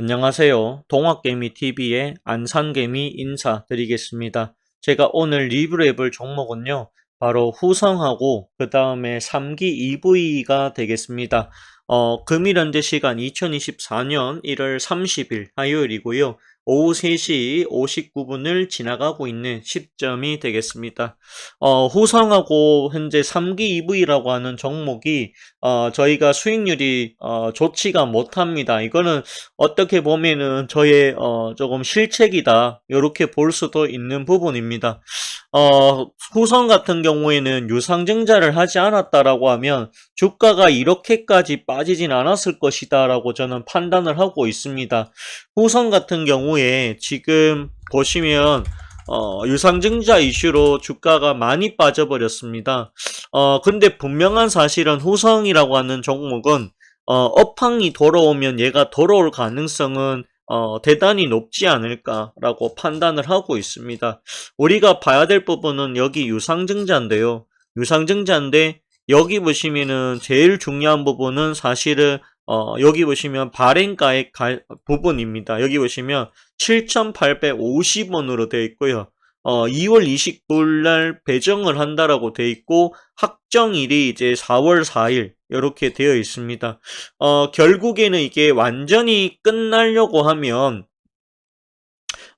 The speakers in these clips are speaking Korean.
안녕하세요. 동학개미TV의 안산개미 인사드리겠습니다. 제가 오늘 리뷰해볼 종목은요, 바로 후성하고 그 다음에 3기 EV가 되겠습니다. 금일 현재 시간 2024년 1월 30일 화요일이고요. 오후 3시 59분을 지나가고 있는 시점이 되겠습니다. 후성하고 현재 3기 EV라고 하는 종목이 저희가 수익률이 좋지가 못합니다. 이거는 어떻게 보면은 저의 조금 실책이다, 이렇게 볼 수도 있는 부분입니다. 후성 같은 경우에는 유상증자를 하지 않았다라고 하면 주가가 이렇게까지 빠지진 않았을 것이다 라고 저는 판단을 하고 있습니다. 후성 같은 경우에 지금 보시면 유상증자 이슈로 주가가 많이 빠져버렸습니다. 근데 분명한 사실은 후성이라고 하는 종목은 업황이 돌아오면 얘가 돌아올 가능성은 대단히 높지 않을까라고 판단을 하고 있습니다. 우리가 봐야 될 부분은 여기 유상증자인데요. 유상증자인데 여기 보시면은 제일 중요한 부분은 사실은 여기 보시면 발행가액 부분입니다. 여기 보시면 7,850원으로 되어 있고요. 2월 29일 날 배정을 한다라고 되어 있고 확정일이 이제 4월 4일 이렇게 되어 있습니다. 결국에는 이게 완전히 끝나려고 하면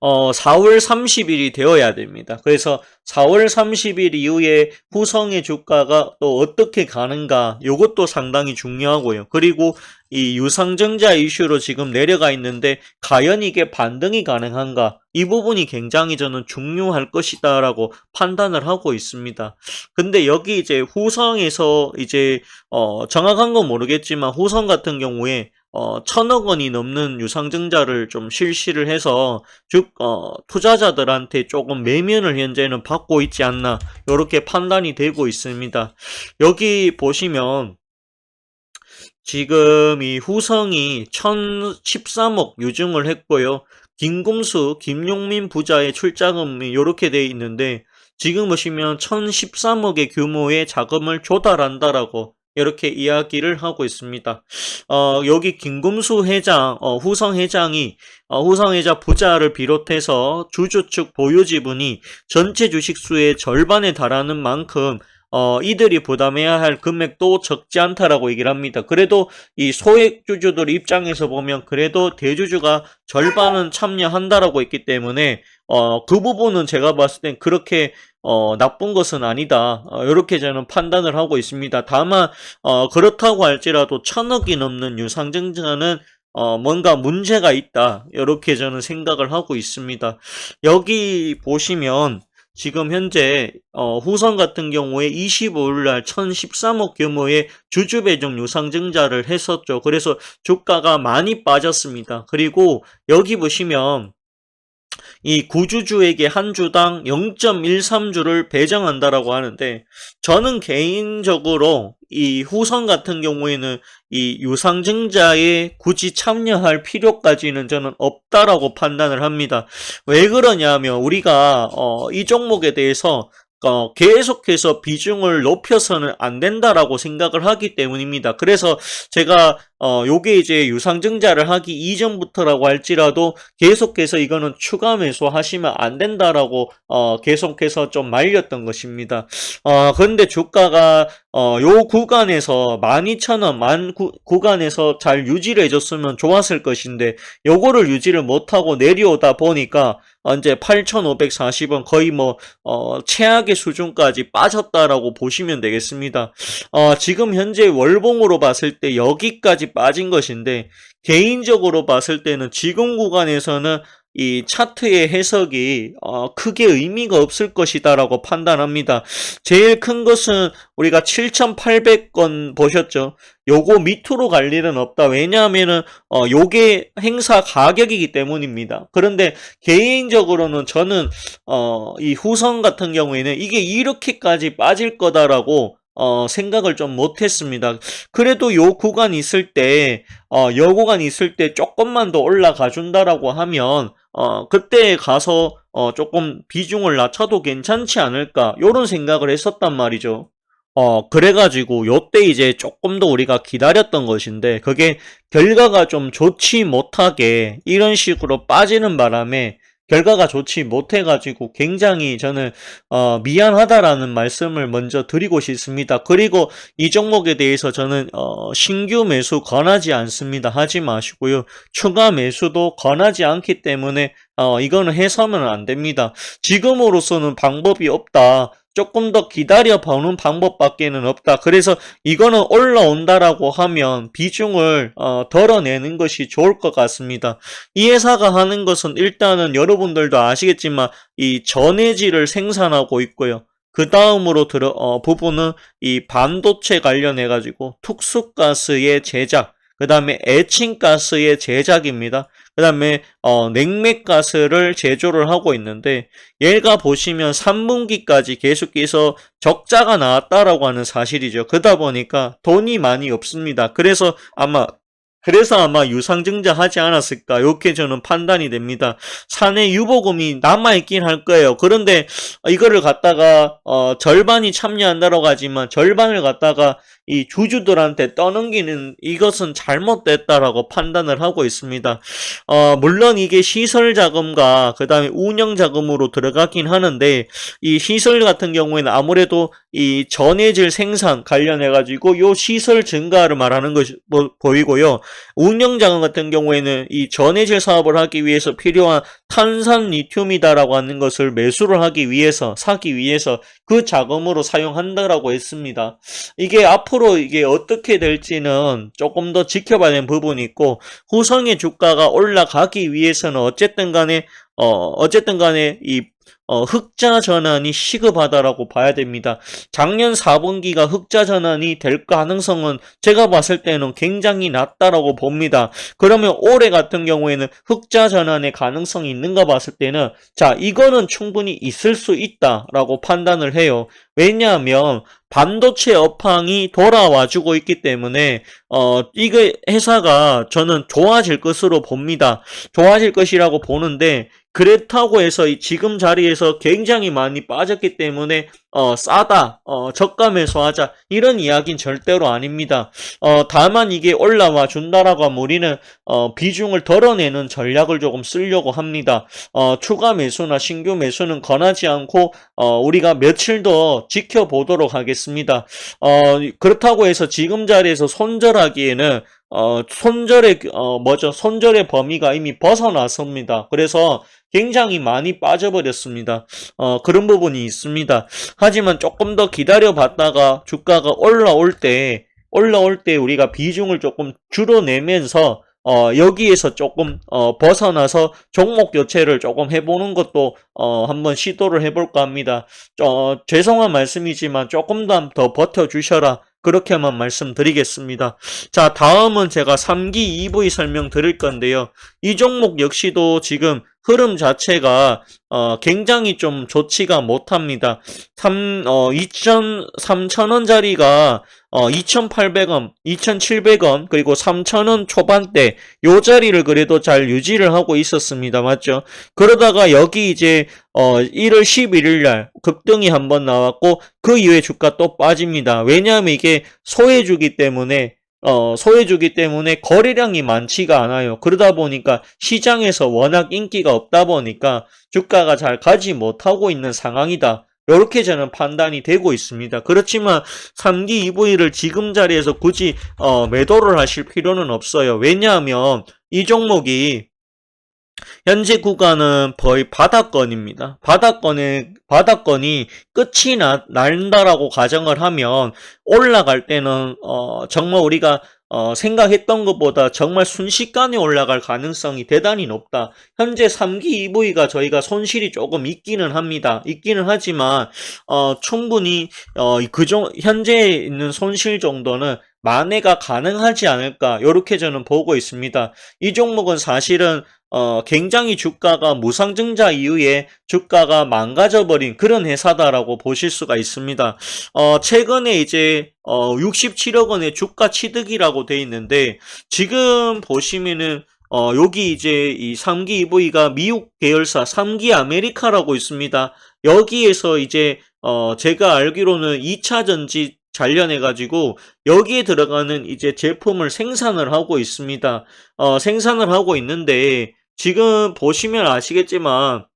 4월 30일이 되어야 됩니다. 그래서 4월 30일 이후에 후성의 주가가 또 어떻게 가는가, 이것도 상당히 중요하고요. 그리고 이 유상증자 이슈로 지금 내려가 있는데 과연 이게 반등이 가능한가, 이 부분이 굉장히 저는 중요할 것이다 라고 판단을 하고 있습니다. 근데 여기 이제 후성에서 이제 정확한 건 모르겠지만 후성 같은 경우에 1,000억 원이 넘는 유상증자를 좀 실시를 해서 투자자들한테 조금 매면을 현재는 받고 있지 않나, 이렇게 판단이 되고 있습니다. 여기 보시면 지금 이 후성이 1,013억 유증을 했고요. 김금수, 김용민 부자의 출자금이 이렇게 되어 있는데 지금 보시면 1,013억의 규모의 자금을 조달한다라고 이렇게 이야기를 하고 있습니다. 여기 김금수 회장, 후성 회장이 후성회자 부자를 비롯해서 주주 측 보유 지분이 전체 주식수의 절반에 달하는 만큼 이들이 부담해야 할 금액도 적지 않다라고 얘기를 합니다. 그래도 이 소액주주들 입장에서 보면 그래도 대주주가 절반은 참여한다라고 했기 때문에 그 부분은 제가 봤을 땐 그렇게 나쁜 것은 아니다, 이렇게 저는 판단을 하고 있습니다. 다만 그렇다고 할지라도 1,000억이 넘는 유상증자는 뭔가 문제가 있다, 이렇게 저는 생각을 하고 있습니다. 여기 보시면 지금 현재 후성 같은 경우에 25일날 1,013억 규모의 주주 배정 유상증자를 했었죠. 그래서 주가가 많이 빠졌습니다. 그리고 여기 보시면 이 구주주에게 한 주당 0.13주를 배정한다라고 하는데, 저는 개인적으로 이 후성 같은 경우에는 이 유상증자에 굳이 참여할 필요까지는 저는 없다라고 판단을 합니다. 왜 그러냐면 우리가 이 종목에 대해서 계속해서 비중을 높여서는 안 된다라고 생각을 하기 때문입니다. 그래서 제가 요게 이제 유상증자를 하기 이전부터라고 할지라도 계속해서 이거는 추가 매수하시면 안 된다라고 계속해서 좀 말렸던 것입니다. 그런데 주가가 요 구간에서 12,000원 구간에서 잘 유지를 해줬으면 좋았을 것인데 요거를 유지를 못하고 내려오다 보니까 이제 8,540원, 거의 최악의 수준까지 빠졌다라고 보시면 되겠습니다. 지금 현재 월봉으로 봤을 때 여기까지 빠진 것인데, 개인적으로 봤을 때는 지금 구간에서는 이 차트의 해석이 크게 의미가 없을 것이다 라고 판단합니다. 제일 큰 것은 우리가 7,800건 보셨죠? 요거 밑으로 갈 일은 없다. 왜냐하면은 요게 행사 가격이기 때문입니다. 그런데 개인적으로는 저는 이 후성 같은 경우에는 이게 이렇게까지 빠질 거다라고 생각을 좀 못했습니다. 그래도 요 구간 있을 때, 요 구간 있을 때 조금만 더 올라가 준다라고 하면 그때 가서 조금 비중을 낮춰도 괜찮지 않을까, 요런 생각을 했었단 말이죠. 그래가지고 요때 이제 조금 더 우리가 기다렸던 것인데 그게 결과가 좀 좋지 못하게 이런 식으로 빠지는 바람에 결과가 좋지 못해가지고 굉장히 저는 미안하다라는 말씀을 먼저 드리고 싶습니다. 그리고 이 종목에 대해서 저는 신규 매수 권하지 않습니다. 하지 마시고요. 추가 매수도 권하지 않기 때문에 이거는 해서는 안 됩니다. 지금으로서는 방법이 없다. 조금 더 기다려 보는 방법밖에는 없다. 그래서 이거는 올라온다라고 하면 비중을 덜어내는 것이 좋을 것 같습니다. 이 회사가 하는 것은 일단은 여러분들도 아시겠지만 이 전해질을 생산하고 있고요. 그 다음으로 부분은 이 반도체 관련해 가지고 특수가스의 제작, 그 다음에 에칭가스의 제작입니다. 그 다음에 냉매가스를 제조를 하고 있는데 얘가 보시면 3분기까지 계속해서 적자가 나왔다라고 하는 사실이죠. 그러다 보니까 돈이 많이 없습니다. 그래서 아마 유상증자 하지 않았을까 이렇게 저는 판단이 됩니다. 사내 유보금이 남아있긴 할 거예요. 그런데 이거를 갖다가 절반이 참여한다고 하지만 절반을 갖다가 이 주주들한테 떠넘기는 이것은 잘못됐다라고 판단을 하고 있습니다. 물론 이게 시설 자금과 그 다음에 운영 자금으로 들어가긴 하는데 이 시설 같은 경우에는 아무래도 이 전해질 생산 관련해 가지고 요 시설 증가를 말하는 것이 보이고요. 운영 자금 같은 경우에는 이 전해질 사업을 하기 위해서 필요한 탄산 리튬이다라고 하는 것을 매수를 하기 위해서 사기 위해서 그 자금으로 사용한다라고 했습니다. 이게 앞으로 이게 어떻게 될지는 조금 더 지켜봐야 되는 부분이 있고 후성의 주가가 올라가기 위해서는 어쨌든 간에 이 흑자 전환이 시급하다라고 봐야 됩니다. 작년 4분기가 흑자 전환이 될 가능성은 제가 봤을 때는 굉장히 낮다라고 봅니다. 그러면 올해 같은 경우에는 흑자 전환의 가능성이 있는가 봤을 때는 자, 이거는 충분히 있을 수 있다라고 판단을 해요. 왜냐하면 반도체 업황이 돌아와주고 있기 때문에 이거 회사가 저는 좋아질 것으로 봅니다. 좋아질 것이라고 보는데 그렇다고 해서 지금 자리에서 굉장히 많이 빠졌기 때문에 싸다, 저가 매수하자 이런 이야기는 절대로 아닙니다. 다만 이게 올라와 준다라고 하면 우리는 비중을 덜어내는 전략을 조금 쓰려고 합니다. 추가 매수나 신규 매수는 권하지 않고 우리가 며칠 더 지켜보도록 하겠습니다. 그렇다고 해서 지금 자리에서 손절하기에는 손절의 범위가 이미 벗어났습니다. 그래서 굉장히 많이 빠져버렸습니다. 그런 부분이 있습니다. 하지만 조금 더 기다려봤다가 주가가 올라올 때 우리가 비중을 조금 줄여내면서 여기에서 조금 벗어나서 종목 교체를 조금 해보는 것도 한번 시도를 해볼까 합니다. 죄송한 말씀이지만 조금 더 버텨주셔라. 그렇게만 말씀드리겠습니다. 자, 다음은 제가 3기 EV 설명 드릴 건데요. 이 종목 역시도 지금 흐름 자체가 굉장히 좀 좋지가 못합니다. 3,000원짜리가 2,800원, 2,700원, 그리고 3,000원 초반대 요 자리를 그래도 잘 유지를 하고 있었습니다. 맞죠? 그러다가 여기 이제 1월 11일 날 급등이 한번 나왔고 그 이후에 주가 또 빠집니다. 왜냐하면 이게 소외주기 때문에 거래량이 많지가 않아요. 그러다 보니까 시장에서 워낙 인기가 없다 보니까 주가가 잘 가지 못하고 있는 상황이다. 이렇게 저는 판단이 되고 있습니다. 그렇지만 3기 EV를 지금 자리에서 굳이 매도를 하실 필요는 없어요. 왜냐하면 이 종목이 현재 구간은 거의 바닥권입니다. 바닥권이 끝이 난다라고 가정을 하면 올라갈 때는 정말 우리가 생각했던 것보다 정말 순식간에 올라갈 가능성이 대단히 높다. 현재 3기 EV가 저희가 손실이 조금 있기는 합니다. 있기는 하지만 충분히 현재 있는 손실 정도는 만회가 가능하지 않을까 이렇게 저는 보고 있습니다. 이 종목은 사실은 굉장히 주가가 무상증자 이후에 주가가 망가져버린 그런 회사다라고 보실 수가 있습니다. 최근에 이제 67억 원의 주가 취득이라고 돼 있는데 지금 보시면은 여기 이제 이 3기 EV가 미국 계열사 3기 아메리카라고 있습니다. 여기에서 이제 제가 알기로는 2차 전지 관련해가지고 여기에 들어가는 이제 제품을 생산을 하고 있습니다. 생산을 하고 있는데 지금 보시면 아시겠지만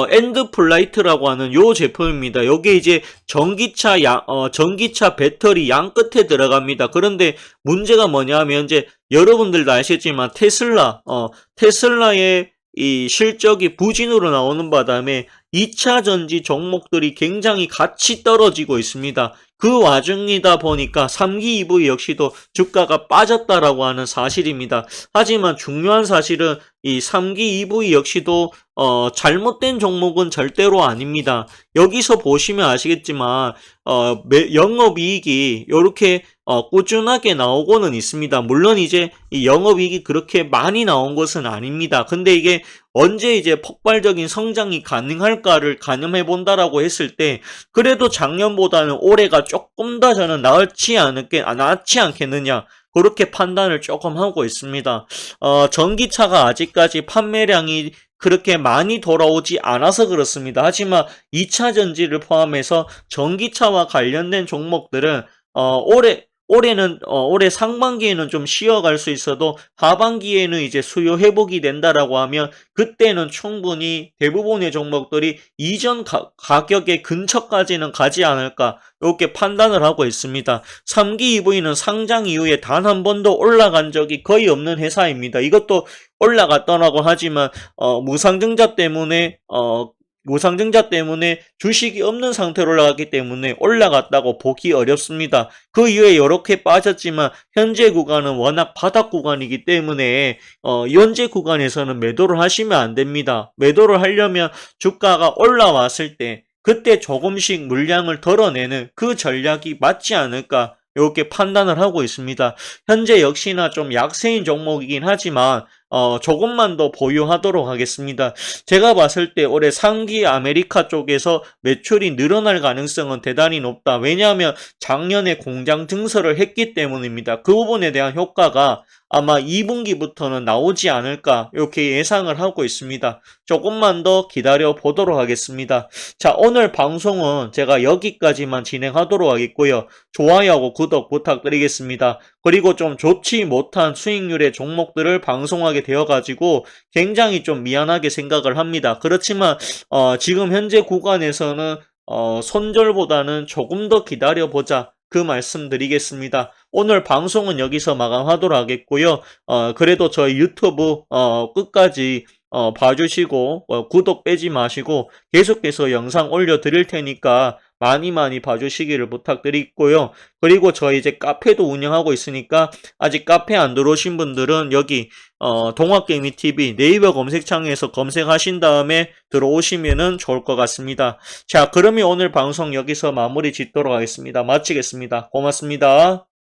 엔드 플라이트라고 하는 요 제품입니다. 요게 이제 전기차 배터리 양 끝에 들어갑니다. 그런데 문제가 뭐냐면 이제 여러분들도 아시겠지만 테슬라의 이 실적이 부진으로 나오는 바람에 2차 전지 종목들이 굉장히 같이 떨어지고 있습니다. 그 와중이다 보니까 3기 EV 역시도 주가가 빠졌다라고 하는 사실입니다. 하지만 중요한 사실은 이 3기 EV 역시도 잘못된 종목은 절대로 아닙니다. 여기서 보시면 아시겠지만 영업이익이 이렇게 꾸준하게 나오고는 있습니다. 물론 이제 이 영업이익이 그렇게 많이 나온 것은 아닙니다. 근데 이게 언제 이제 폭발적인 성장이 가능할까를 가늠해 본다라고 했을 때 그래도 작년보다는 올해가 조금 더 저는 낫지 않겠느냐 그렇게 판단을 조금 하고 있습니다. 전기차가 아직까지 판매량이 그렇게 많이 돌아오지 않아서 그렇습니다. 하지만 2차 전지를 포함해서 전기차와 관련된 종목들은 올해 상반기에는 좀 쉬어갈 수 있어도 하반기에는 이제 수요 회복이 된다라고 하면 그때는 충분히 대부분의 종목들이 이전 가격의 근처까지는 가지 않을까 이렇게 판단을 하고 있습니다. 3기 EV는 상장 이후에 단 한 번도 올라간 적이 거의 없는 회사입니다. 이것도 올라갔더라고 하지만 무상증자 때문에 주식이 없는 상태로 올라갔기 때문에 올라갔다고 보기 어렵습니다. 그 이후에 이렇게 빠졌지만 현재 구간은 워낙 바닥 구간이기 때문에 현재 구간에서는 매도를 하시면 안 됩니다. 매도를 하려면 주가가 올라왔을 때 그때 조금씩 물량을 덜어내는 그 전략이 맞지 않을까 이렇게 판단을 하고 있습니다. 현재 역시나 좀 약세인 종목이긴 하지만 조금만 더 보유하도록 하겠습니다. 제가 봤을 때 올해 상기 아메리카 쪽에서 매출이 늘어날 가능성은 대단히 높다. 왜냐하면 작년에 공장 증설을 했기 때문입니다. 그 부분에 대한 효과가 아마 2분기부터는 나오지 않을까 이렇게 예상을 하고 있습니다. 조금만 더 기다려 보도록 하겠습니다. 자, 오늘 방송은 제가 여기까지만 진행하도록 하겠고요. 좋아요하고 구독 부탁드리겠습니다. 그리고 좀 좋지 못한 수익률의 종목들을 방송하게 되어가지고 굉장히 좀 미안하게 생각을 합니다. 그렇지만 지금 현재 구간에서는 손절보다는 조금 더 기다려보자. 그 말씀 드리겠습니다. 오늘 방송은 여기서 마감하도록 하겠고요. 그래도 저희 유튜브 끝까지 봐주시고 구독 빼지 마시고 계속해서 영상 올려드릴 테니까 많이 봐주시기를 부탁드리고요. 그리고 저희 이제 카페도 운영하고 있으니까 아직 카페 안 들어오신 분들은 여기 동학개미TV 네이버 검색창에서 검색하신 다음에 들어오시면은 좋을 것 같습니다. 자, 그러면 오늘 방송 여기서 마무리 짓도록 하겠습니다. 마치겠습니다. 고맙습니다.